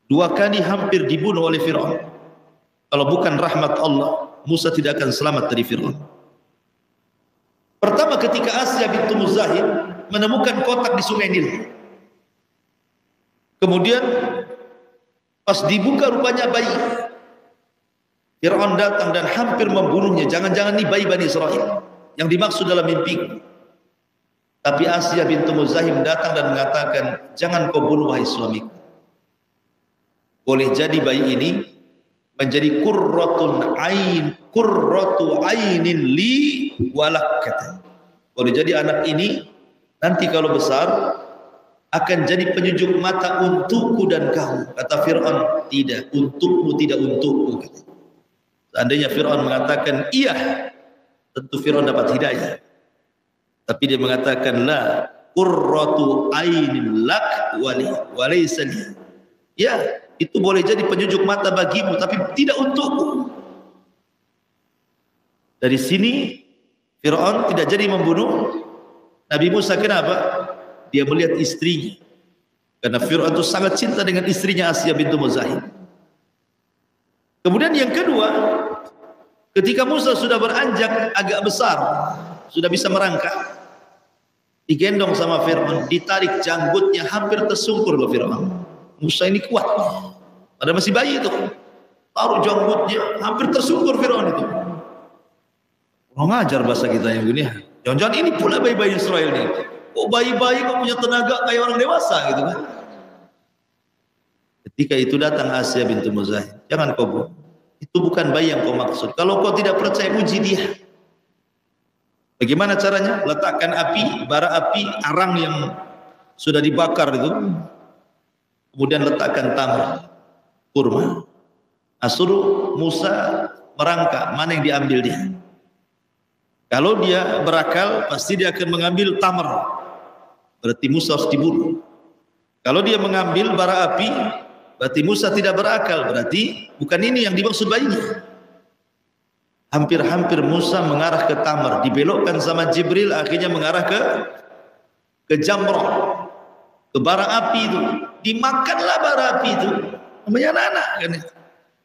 2 kali hampir dibunuh oleh Fir'aun. Kalau bukan rahmat Allah, Musa tidak akan selamat dari Fir'aun. Pertama ketika Asya bintu Muzahim menemukan kotak di Sungai Nil. Kemudian pas dibuka rupanya bayi. Fir'aun datang dan hampir membunuhnya. Jangan-jangan ini bayi Bani Israel yang dimaksud dalam mimpi. Tapi Asya bintu Muzahim datang dan mengatakan, jangan kau bunuh wahai suamiku. Boleh jadi bayi ini menjadi qurratu ainin li walak, kata. Boleh jadi anak ini nanti kalau besar akan jadi penyejuk mata untukku dan kamu. Kata Fir'aun, tidak, untukmu tidak untukku, kata. Seandainya Fir'aun mengatakan iya, tentu Fir'aun dapat hidayah. Tapi dia mengatakan la qurratu ainin lak wa laysa li. Ya, itu boleh jadi penyejuk mata bagimu, tapi tidak untukku. Dari sini Fir'aun tidak jadi membunuh Nabi Musa. Kenapa? Dia melihat istrinya. Karena Fir'aun itu sangat cinta dengan istrinya Asya bintu Muzahim. Kemudian yang kedua, ketika Musa sudah beranjak agak besar, sudah bisa merangkak, digendong sama Fir'aun, ditarik janggutnya, hampir tersungkur oleh Fir'aun. Musa ini kuat, padahal masih bayi itu, taruh janggutnya, hampir tersungkur Fir'aun itu. Kurang ajar bahasa kita yang gini. Jangan-jangan ini pula bayi-bayi Israel ini. Kok bayi-bayi kok punya tenaga kayak orang dewasa gitu kan? Ketika itu datang Asya bintu Muzahim, jangan kau bunuh. Itu bukan bayi yang kau maksud. Kalau kau tidak percaya, uji dia. Bagaimana caranya? Letakkan api, bara api, arang yang sudah dibakar itu. Kemudian letakkan tamar, kurma. Suruh Musa merangkak, mana yang diambil dia. Kalau dia berakal, pasti dia akan mengambil tamar. Berarti Musa harus dibunuh. Kalau dia mengambil bara api, berarti Musa tidak berakal. Berarti bukan ini yang dimaksud bayinya. Hampir-hampir Musa mengarah ke tamar, dibelokkan sama Jibril, akhirnya mengarah ke jamrah, ke bara api itu. Dimakanlah bara api itu. Namanya anak-anak kan.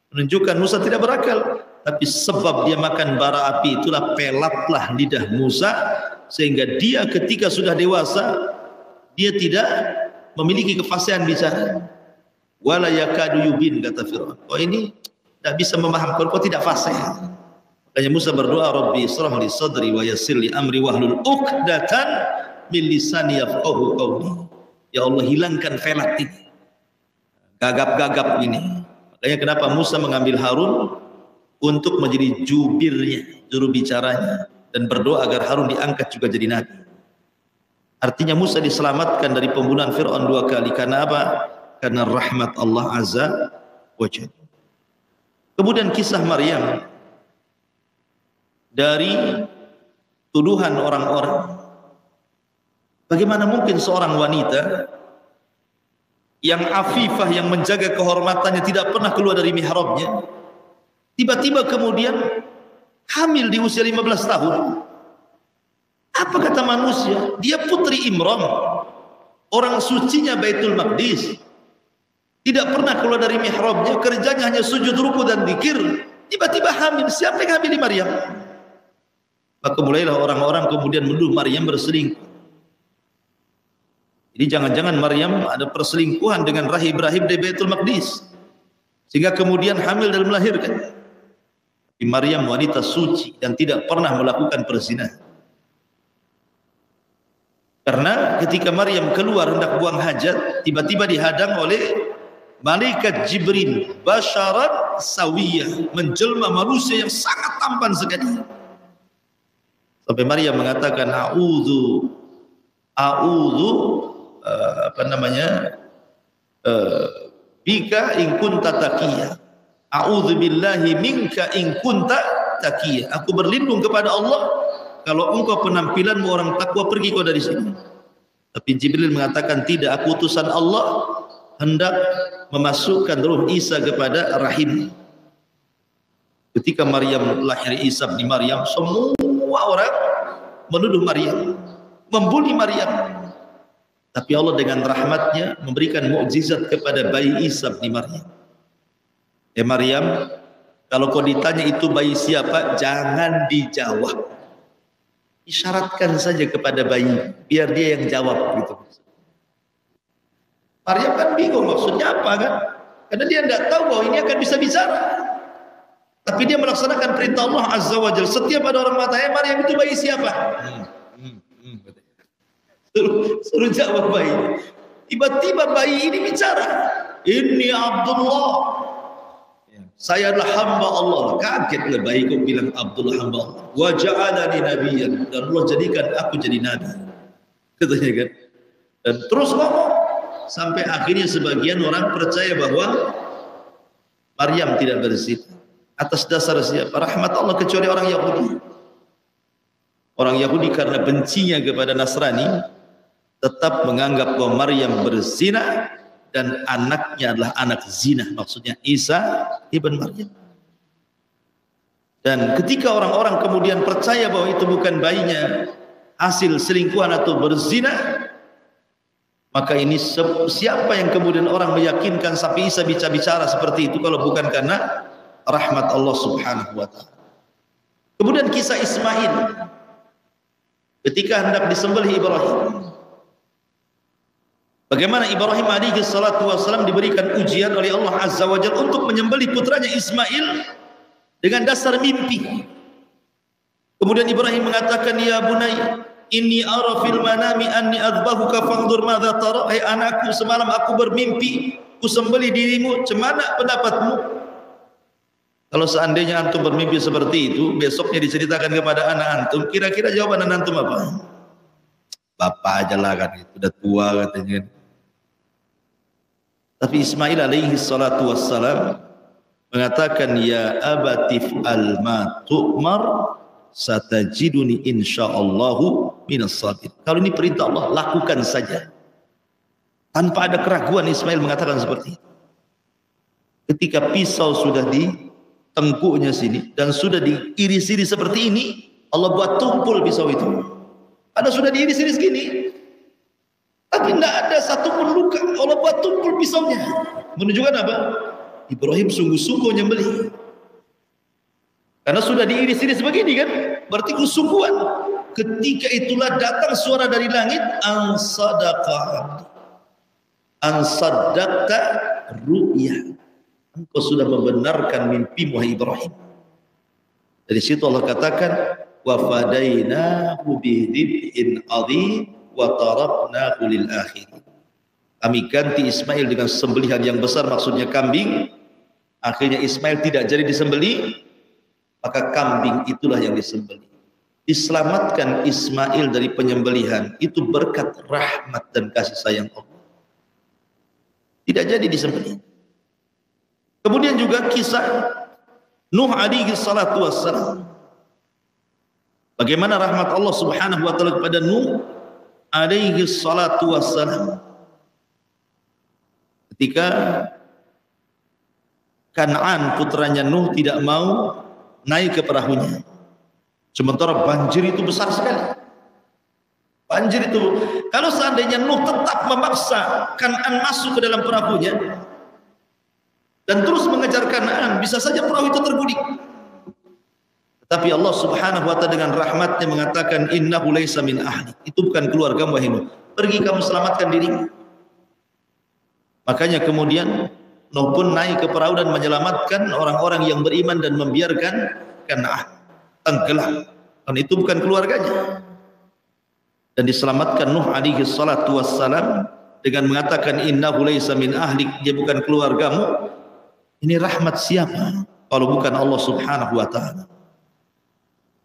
Menunjukkan Musa tidak berakal. Tapi sebab dia makan bara api itulah pelatlah lidah Musa, sehingga dia ketika sudah dewasa dia tidak memiliki kefasihan bicara. Wala yakadu yubin, kata Fir'aun. Oh ini tidak bisa memahamkan, kau tidak fasih. Makanya Musa berdoa, Rabbi israh li sadri wa yassir li amri wahlul 'uqdatan min lisani yafqahu qawli. Ya Allah, hilangkan felat ini, gagap-gagap ini. Makanya kenapa Musa mengambil Harun untuk menjadi jubirnya, juru bicaranya, dan berdoa agar Harun diangkat juga jadi nabi. Artinya Musa diselamatkan dari pembunuhan Fir'aun 2 kali. Karena apa? Karena rahmat Allah Azza wa Jalla. Kemudian kisah Maryam, dari tuduhan orang-orang. Bagaimana mungkin seorang wanita yang afifah, yang menjaga kehormatannya, tidak pernah keluar dari mihrabnya, Tiba-tiba kemudian hamil di usia 15 tahun. Apa kata manusia? Dia putri Imran, orang sucinya Baitul Maqdis, tidak pernah keluar dari mihrabnya, kerjanya hanya sujud, ruku dan zikir. Tiba-tiba hamil. Siapa yang hamili Maryam? Maka mulailah orang-orang kemudian menuduh Maryam berselingkuh. Jadi jangan-jangan Maryam ada perselingkuhan dengan rahib-rahib di Baitul Maqdis, sehingga kemudian hamil dan melahirkan. Tapi Maryam wanita suci dan tidak pernah melakukan perzinahan. Karena ketika Maryam keluar hendak buang hajat, tiba-tiba dihadang oleh malaikat Jibril, basyarat sawiyah, menjelma manusia yang sangat tampan sekali. Sampai Maryam mengatakan a'udzu bika in kunta taqiyya, a'udzu billahi minka in kunta taqiyya. Aku berlindung kepada Allah kalau engkau penampilanmu orang takwa, pergi kau dari sini. Tapi Jibril mengatakan tidak, aku utusan Allah hendak memasukkan ruh Isa kepada rahim. Ketika Maryam lahir Isa bin Maryam, semua orang menuduh Maryam, membuli Maryam. Tapi Allah dengan rahmatnya memberikan mukjizat kepada bayi Isa bin Maryam. Maryam, kalau kau ditanya itu bayi siapa, jangan dijawab. Isyaratkan saja kepada bayi, biar dia yang jawab gitu. Maryam kan bingung maksudnya apa kan? Karena dia tidak tahu bahwa ini akan bisa bicara. Tapi dia melaksanakan perintah Allah Azza wa Jalla. Setiap ada orang matanya, Maryam itu bayi siapa? Suruh jawab bayi. Tiba-tiba bayi ini bicara. Inni Abdullah. Saya adalah hamba Allah. Kagetlah bayi kok bilang Abdullah hamba Allah. Wa ja'alani nabiyyan, dan Allah jadikan aku jadi nabi. Katanya kan. Dan terus ngomong sampai akhirnya sebagian orang percaya bahwa Maryam tidak berzina. Atas dasar siapa? Rahmat Allah, kecuali orang Yahudi. Orang Yahudi karena bencinya kepada Nasrani tetap menganggap bahwa Maryam berzina dan anaknya adalah anak zina, maksudnya Isa ibn Maryam. Dan ketika orang-orang kemudian percaya bahwa itu bukan bayinya hasil selingkuhan atau berzina, maka ini siapa yang kemudian orang meyakinkan sampai Isa bicara seperti itu kalau bukan karena rahmat Allah Subhanahu wa taala. Kemudian kisah Ismail ketika hendak disembelih Ibrahim. Bagaimana Ibrahim alaihi salatu wasallam diberikan ujian oleh Allah Azza wa Jalla untuk menyembelih putranya Ismail dengan dasar mimpi. Kemudian Ibrahim mengatakan, ya bunai, inni ara fil manami anni adbahuka fanzur madza tara. Hai anakku, semalam aku bermimpi ku sembelih dirimu, cemana pendapatmu? Kalau seandainya antum bermimpi seperti itu, besoknya diceritakan kepada anak antum, kira-kira jawaban anak antum apa? Bapak aja lah kan, udah tua katanya. Tapi Ismail alaihi salatu wassalam mengatakan, ya abatif al-ma tu'mar satajiduni insyaallahu minas sabirin. Kalau ini perintah Allah, lakukan saja. Tanpa ada keraguan Ismail mengatakan seperti itu. Ketika pisau sudah di tengkuknya sini dan sudah diiris-iris seperti ini, Allah buat tumpul pisau itu. Ada sudah diiris-iris gini, tapi tidak ada satupun luka. Allah buat tumpul pisaunya, menunjukkan apa? Ibrahim sungguh-sungguh nyembelih. Karena sudah diiris-iris begini kan, berarti kesungguhan. Ketika itulah datang suara dari langit, an saddaqta ru'ya. Engkau sudah membenarkan mimpimu, wahai Ibrahim. Dari situ Allah katakan, wa fadainahu bidhibhin adhim wa taraknahu lil akhirin. Kami ganti Ismail dengan sembelihan yang besar, maksudnya kambing. Akhirnya Ismail tidak jadi disembelih, maka kambing itulah yang disembelih. Diselamatkan Ismail dari penyembelihan itu berkat rahmat dan kasih sayang Allah. Tidak jadi disembelih. Kemudian juga kisah Nuh alaihi salatu wassalam. Bagaimana rahmat Allah Subhanahu wa taala kepada Nuh alaihi salatu wassalam. Ketika Kan'an putranya Nuh tidak mau naik ke perahunya. Sementara banjir itu besar sekali. Banjir itu, kalau seandainya Nuh tetap memaksa Kan'an masuk ke dalam perahunya dan terus mengejar Kan'an, bisa saja perahu itu terguling. Tapi Allah Subhanahu wa taala dengan rahmatnya mengatakan innahu laisa min ahli. Itu bukan keluargamu wahai Nuh. Pergi kamu selamatkan dirimu. Makanya kemudian Nuh pun naik ke perahu dan menyelamatkan orang-orang yang beriman dan membiarkan Kan'an tenggelam. Dan itu bukan keluarganya. Dan diselamatkan Nuh alaihi salatu wassalam dengan mengatakan innahu laisa min ahlik, dia bukan keluargamu. Ini rahmat siapa kalau bukan Allah Subhanahu wa taala?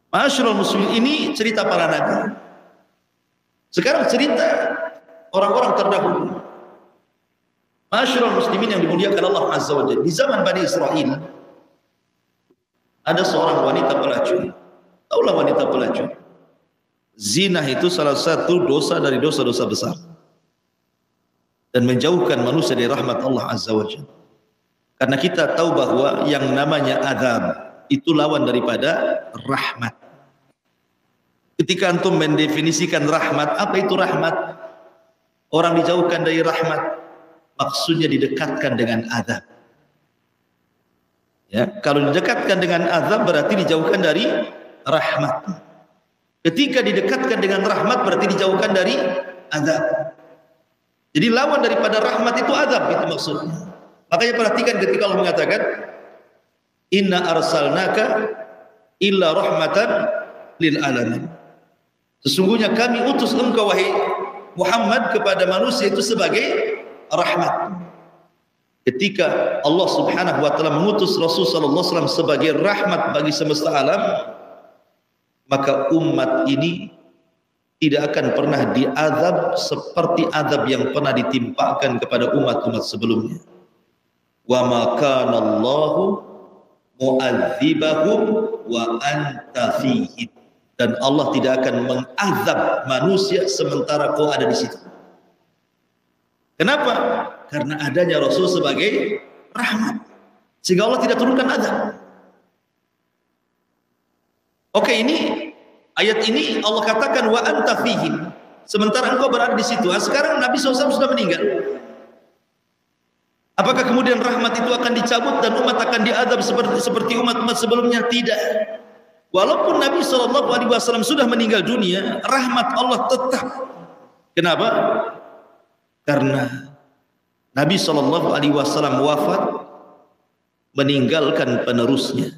Ma'asyiral muslimin, ini cerita para nabi. Sekarang cerita orang-orang terdahulu. Ma'asyiral muslimin yang dimuliakan Allah Azza wa Jalla. Di zaman Bani Israel ada seorang wanita pelacur. Taulah wanita pelacur. Zina itu salah satu dosa dari dosa-dosa besar dan menjauhkan manusia dari rahmat Allah Azza wa Jalla. Karena kita tahu bahwa yang namanya azab itu lawan daripada rahmat. Ketika antum mendefinisikan rahmat, apa itu rahmat? Orang dijauhkan dari rahmat, maksudnya didekatkan dengan azab. Ya, kalau didekatkan dengan azab berarti dijauhkan dari rahmat. Ketika didekatkan dengan rahmat berarti dijauhkan dari azab. Jadi lawan daripada rahmat itu azab, itu maksudnya. Makanya perhatikan ketika Allah mengatakan inna arsalnaka illa rahmatan lil alamin. Sesungguhnya kami utus engkau wahai Muhammad kepada manusia itu sebagai rahmat. Ketika Allah Subhanahu wa taala mengutus Rasul sallallahu alaihi wasallam sebagai rahmat bagi semesta alam, maka umat ini tidak akan pernah diazab seperti azab yang pernah ditimpakan kepada umat-umat sebelumnya. Wa ma kana Allahu mu'adzibahum wa anta fihim. Dan Allah tidak akan mengazab manusia sementara kau ada di situ. Kenapa? Karena adanya Rasul sebagai rahmat, sehingga Allah tidak turunkan azab. Oke, ini ayat ini Allah katakan wa anta fihim, sementara engkau berada di situ. Sekarang Nabi SAW sudah meninggal. Apakah kemudian rahmat itu akan dicabut dan umat akan diazab seperti umat-umat sebelumnya? Tidak. Walaupun Nabi SAW sudah meninggal dunia, rahmat Allah tetap. Kenapa? Karena Nabi SAW wafat meninggalkan penerusnya.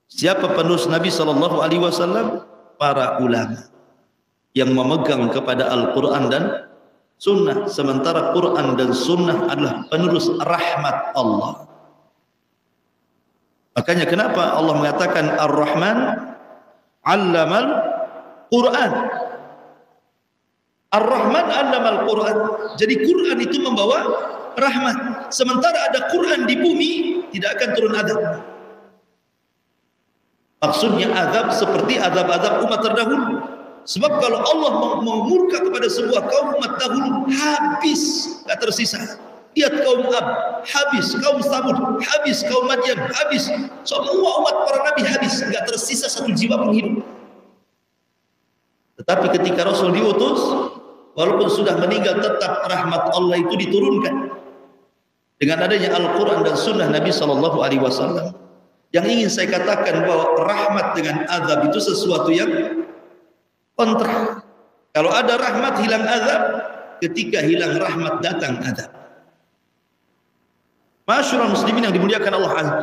Siapa penerus Nabi SAW? Para ulama yang memegang kepada Al-Quran dan Sunnah. Sementara Quran dan Sunnah adalah penerus rahmat Allah. Makanya kenapa Allah mengatakan Ar-Rahman 'allamal Quran. Ar-Rahman 'allamal Quran. Jadi Quran itu membawa rahmat. Sementara ada Quran di bumi, tidak akan turun azab. Maksudnya azab seperti azab-azab umat terdahulu. Sebab kalau Allah memurka kepada sebuah kaum umat dahulu, habis, tak tersisa. Lihat kaum Ad, habis, kaum Samud, habis, kaum Madyan, habis. Semua umat para nabi habis, enggak tersisa satu jiwa pun hidup. Tetapi ketika Rasul diutus, walaupun sudah meninggal, tetap rahmat Allah itu diturunkan dengan adanya Al-Quran dan Sunnah Nabi SAW. Yang ingin saya katakan bahwa rahmat dengan azab itu sesuatu yang kontra. Kalau ada rahmat hilang azab, ketika hilang rahmat datang azab. Masyaallah muslimin yang dimuliakan Allah Azza.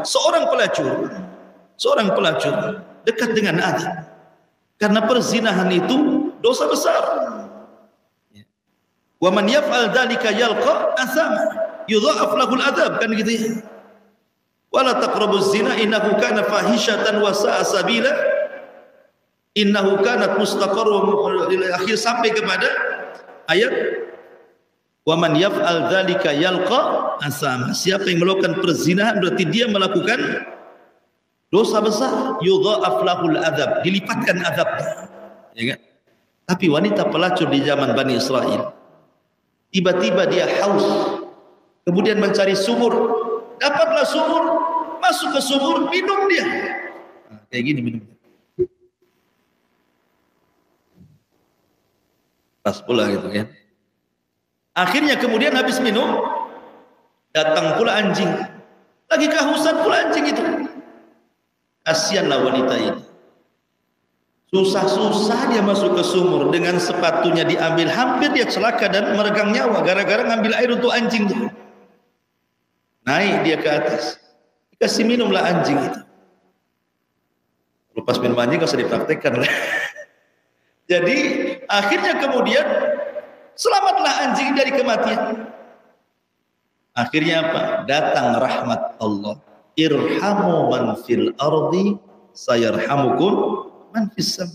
Seorang pelacur dekat dengan azab. Karena perzinahan itu dosa besar. Wa man yaf'al dzalika yalqa athama yudha'af lahu al-'adzab, kan gitu ya. Wala taqrabuz zina innahu kana fahishatan wa sa'a sabila. Innahu kanat mustaqarrun ila akhir sampai kepada ayat wa man yaf'al dzalika yalqa asama. Siapa yang melakukan perzinahan berarti dia melakukan dosa besar. Yudha'af lahul adzab, dilipatkan azabnya, ya kan? Tapi wanita pelacur di zaman Bani Israel, tiba-tiba dia haus, kemudian mencari sumur, dapatlah sumur, masuk ke sumur, minum dia. Nah, kayak gini minum. Pas pula gitu kan. Akhirnya kemudian habis minum, datang pula anjing. Lagi kehausan pula anjing itu. Kasihanlah wanita ini. Susah-susah dia masuk ke sumur, dengan sepatunya diambil, hampir dia celaka dan meregang nyawa gara-gara ngambil air untuk anjing itu. Naik dia ke atas, dikasih minumlah anjing itu. Lepas minum anjing gak usah dipraktekkan lah. Jadi akhirnya kemudian selamatlah anjing dari kematian. Akhirnya apa? Datang rahmat Allah. Irhamu man fil ardi sayarhamukum man fis sam.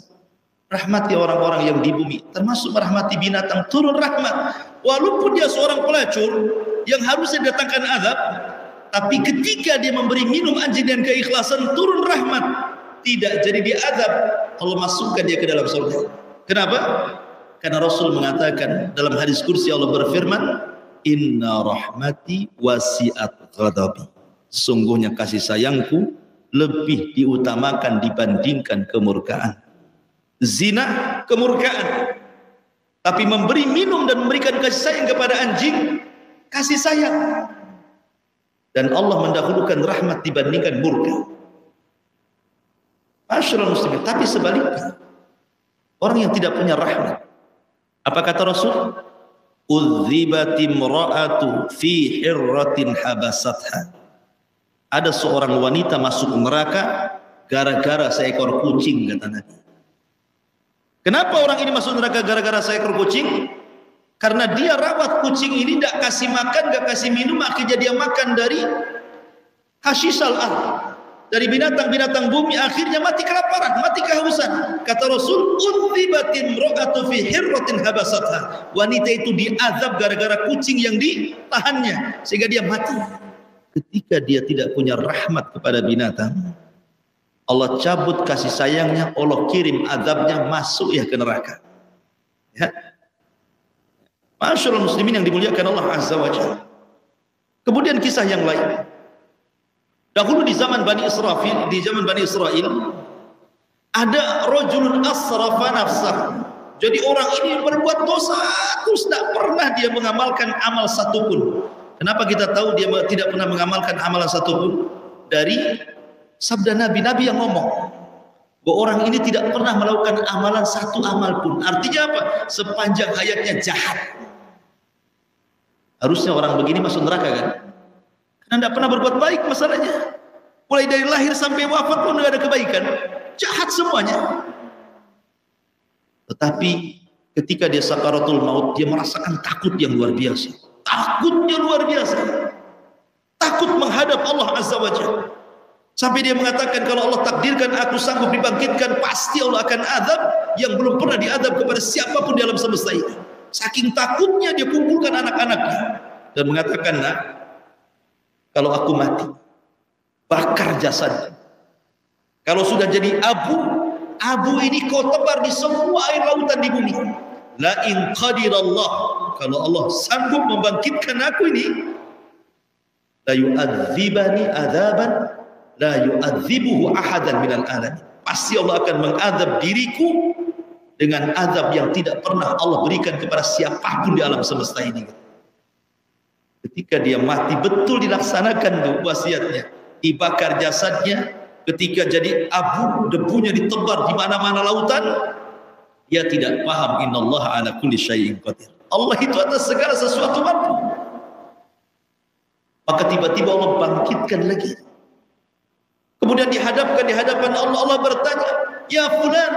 Rahmati orang-orang yang di bumi, termasuk merahmati binatang, turun rahmat. Walaupun dia seorang pelacur yang harusnya datangkan azab, tapi ketika dia memberi minum anjing dengan keikhlasan, turun rahmat. Tidak jadi diazab, Allah masukkan dia ke dalam surga. Kenapa? Karena Rasul mengatakan dalam hadis kursi, Allah berfirman, inna rahmati wasi'at ghadabi. Sesungguhnya kasih sayangku lebih diutamakan dibandingkan kemurkaan. Zina, kemurkaan. Tapi memberi minum dan memberikan kasih sayang kepada anjing, kasih sayang. Dan Allah mendahulukan rahmat dibandingkan murka. Masyaallah muslimin. Tapi sebaliknya, orang yang tidak punya rahmat, apa kata Rasul? Udzibati imra'atu fi hirratin habasatha. Ada seorang wanita masuk neraka gara-gara seekor kucing, kata Nabi. Kenapa orang ini masuk neraka gara-gara seekor kucing? Karena dia rawat kucing ini, tidak kasih makan, tidak kasih minum, akhirnya dia makan dari hashisal ardh, dari binatang-binatang bumi, akhirnya mati kelaparan, mati kehausan. Kata Rasul, udzibatin imra'atu fi hirratin habasatha. Wanita itu diazab gara-gara kucing yang ditahannya sehingga dia mati. Ketika dia tidak punya rahmat kepada binatang, Allah cabut kasih sayangnya, Allah kirim azabnya, masuk ya ke neraka. Ya. Masyaallah muslimin yang dimuliakan Allah Azza wa Jalla. Kemudian kisah yang lain. Dahulu di zaman Bani Israel, ada rajulun asrafa nafsah. Jadi orang ini berbuat dosa terus tidak pernah dia mengamalkan amal satupun. Kenapa kita tahu dia tidak pernah mengamalkan amalan satupun? Dari sabda Nabi yang ngomong bahwa orang ini tidak pernah melakukan amalan satu amal pun. Artinya apa? Sepanjang hayatnya jahat. Harusnya orang begini masuk neraka kan? Karena tidak pernah berbuat baik masalahnya. Mulai dari lahir sampai wafat pun tidak ada kebaikan. Jahat semuanya. Tetapi ketika dia sakaratul maut, dia merasakan takut yang luar biasa. Takutnya luar biasa. Takut menghadap Allah Azza wa Jalla. Sampai dia mengatakan, kalau Allah takdirkan aku sanggup dibangkitkan, pasti Allah akan azab yang belum pernah diazab kepada siapapun di alam semesta ini. Saking takutnya dia kumpulkan anak-anaknya dan mengatakan, nah, kalau aku mati, bakar jasadnya. Kalau sudah jadi abu ini kau tebar di semua air lautan di bumi. La in qadirallah, kalau Allah sanggup membangkitkan aku ini, la yu'adzibani adzaban la yu'adzibuhu ahadan minal alamin. Pasti Allah akan mengadab diriku dengan azab yang tidak pernah Allah berikan kepada siapapun di alam semesta ini. Ketika dia mati, betul dilaksanakan tuh wasiatnya, dibakar jasadnya. Ketika jadi abu, debunya ditebar di mana-mana lautan, dia tidak paham innallaha ala kulli syai'in qadir. Allah itu atas segala sesuatu mampu. Maka tiba-tiba Allah bangkitkan lagi. Kemudian dihadapkan di hadapan Allah, Allah bertanya, "Ya fulan,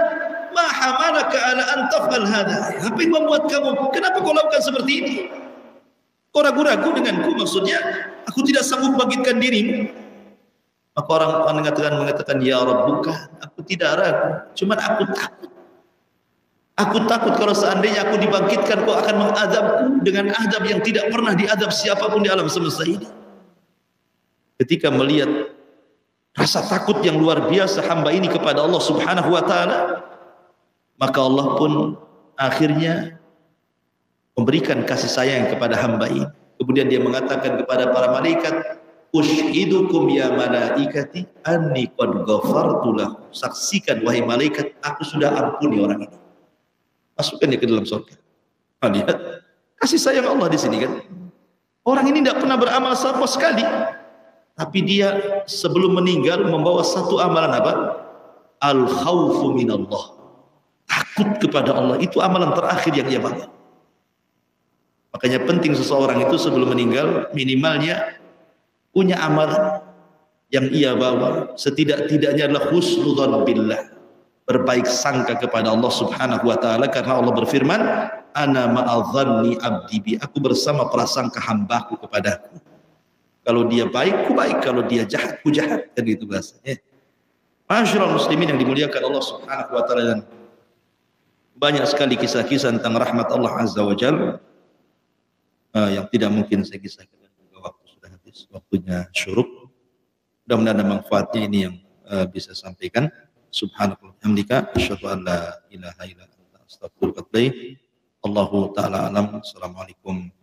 ma hamalaka ala an taf'al hadha?" Apa yang membuat kamu, kenapa kau lakukan seperti ini? Kau ragu-ragu denganku, maksudnya aku tidak sanggup bangkitkan dirimu. Maka orang mengatakan, "Ya Rabb, bukan, aku tidak ragu, cuman aku takut. Aku takut kalau seandainya aku dibangkitkan, kau akan mengazabku dengan azab yang tidak pernah diazab siapapun di alam semesta ini." Ketika melihat rasa takut yang luar biasa hamba ini kepada Allah Subhanahu wa taala, maka Allah pun akhirnya memberikan kasih sayang kepada hamba ini. Kemudian dia mengatakan kepada para malaikat, Ushidukum ya malaikati anni qad ghafartu lahu. Saksikan wahai malaikat, aku sudah ampuni orang ini. Masukkan dia ke dalam surga. Lihat kasih sayang Allah di sini kan. Orang ini tidak pernah beramal sama sekali, tapi dia sebelum meninggal membawa satu amalan apa? Al khaufu minallah. Takut kepada Allah, itu amalan terakhir yang ia bawa. Makanya penting seseorang itu sebelum meninggal minimalnya punya amalan yang ia bawa, setidak-tidaknya adalah husnudzon billah, berbaik sangka kepada Allah Subhanahu wa taala, karena Allah berfirman, ana ma'adhanni abdi bi, aku bersama prasangka hambaku kepadaku. Kalau dia baik, ku baik, kalau dia jahat, ku jahat, kan gitu bahasanya. Masyaallah muslimin yang dimuliakan Allah Subhanahu wa taala, dan banyak sekali kisah-kisah tentang rahmat Allah Azza wa Jalla yang tidak mungkin saya kisahkan. Waktu sudah habis, waktunya syuruk. Mudah-mudahan ada manfaatnya ini yang bisa sampaikan. Subhanakallah hamdika asyhadu an la ilaha illa anta astaghfiruka wa atubu ilaik. Allahu taala alam. Assalamualaikum